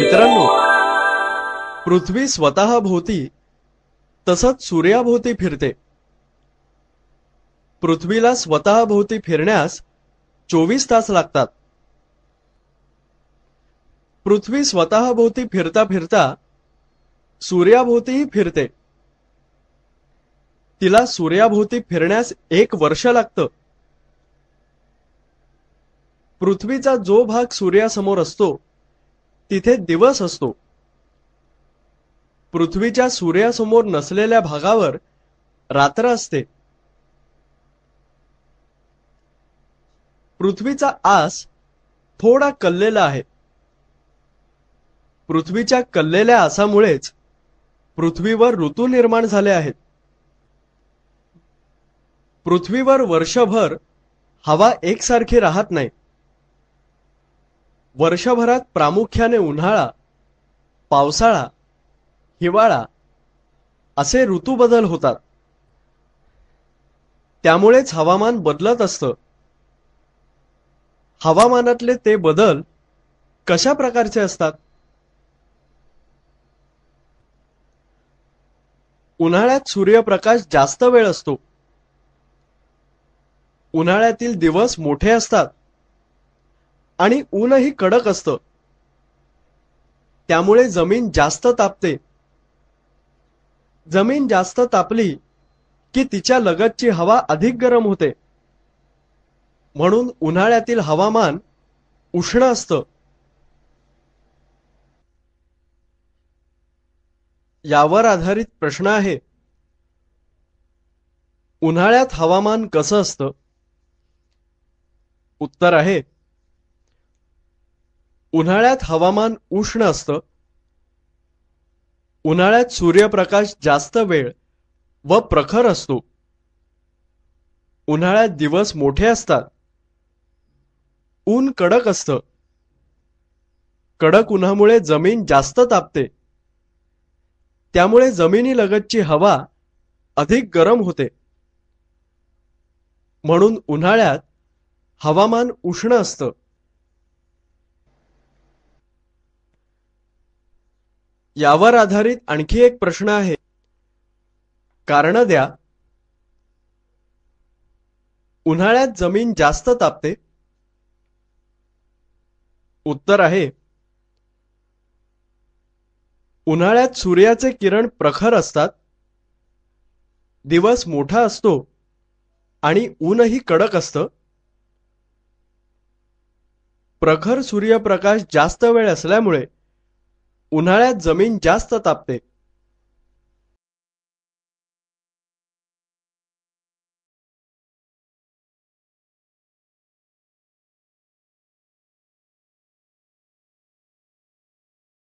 मित्रांनो, पृथ्वी स्वतःभोवती तसंच सूर्याभोवती फिरते। पृथ्वीला स्वतःभोवती फिरण्यास 24 तास लागतात। पृथ्वी स्वतःभोवती फिरता फिरता सूर्याभोवतीही फिरते। तिला सूर्याभोवती फिरण्यास 1 वर्ष लागतं। पृथ्वीचा जो भाग सूर्यासमोर असतो तिथे दिवस असतो। पृथ्वीच्या सूर्यासमोर नसलेल्या भागावर रात्र असते। पृथ्वीचा आस थोडा कललेला आहे। पृथ्वीच्या कललेल्या आसामुळेच पृथ्वीवर ऋतू निर्माण झाले आहेत। पृथ्वीवर वर्षभर हवा एकसारखी राहत नाही। वर्षभरात प्रामुख्याने उन्हाळा, पावसाळा, हिवाळा असे ऋतू बदल होतात। त्यामुळेच हवामान बदलत असतं। हवामानातले ते बदल कशा प्रकारचे असतात? उन्हाळ्यात सूर्यप्रकाश जास्त वेळ असतो। उन्हाळ्यातील दिवस मोठे असतात आणि ऊनही कडक असतं। त्यामुळे जमीन जास्त तापते। जमीन जास्त तापली की तिच्या लगतची हवा अधिक गरम होते। म्हणून उन्हाळ्यातील हवामान उष्ण असतं। यावर आधारित प्रश्न आहे, उन्हाळ्यात हवामान कसं असतं? उत्तर आहे, उन्हाळ्यात हवामान उष्ण असतं। उन्हाळ्यात सूर्यप्रकाश जास्त वेळ व प्रखर असतो। उन्हाळ्यात दिवस मोठे असतात। ऊन कडक असतं। कडक उन्हामुळे जमीन जास्त तापते। त्यामुळे जमिनीलगतची हवा अधिक गरम होते। म्हणून उन्हाळ्यात हवामान उष्ण असतं। यावर आधारित आणखी एक प्रश्न आहे, कारण द्या। उन्हाळ्यात जमीन जास्त तापते। उत्तर आहे, उन्हाळ्यात सूर्याचे किरण प्रखर असतात। दिवस मोठा असतो आणि ऊनही कडक असतं। प्रखर सूर्यप्रकाश जास्त वेळ असल्यामुळे उन्हाळ्यात जमीन जास्त तापते।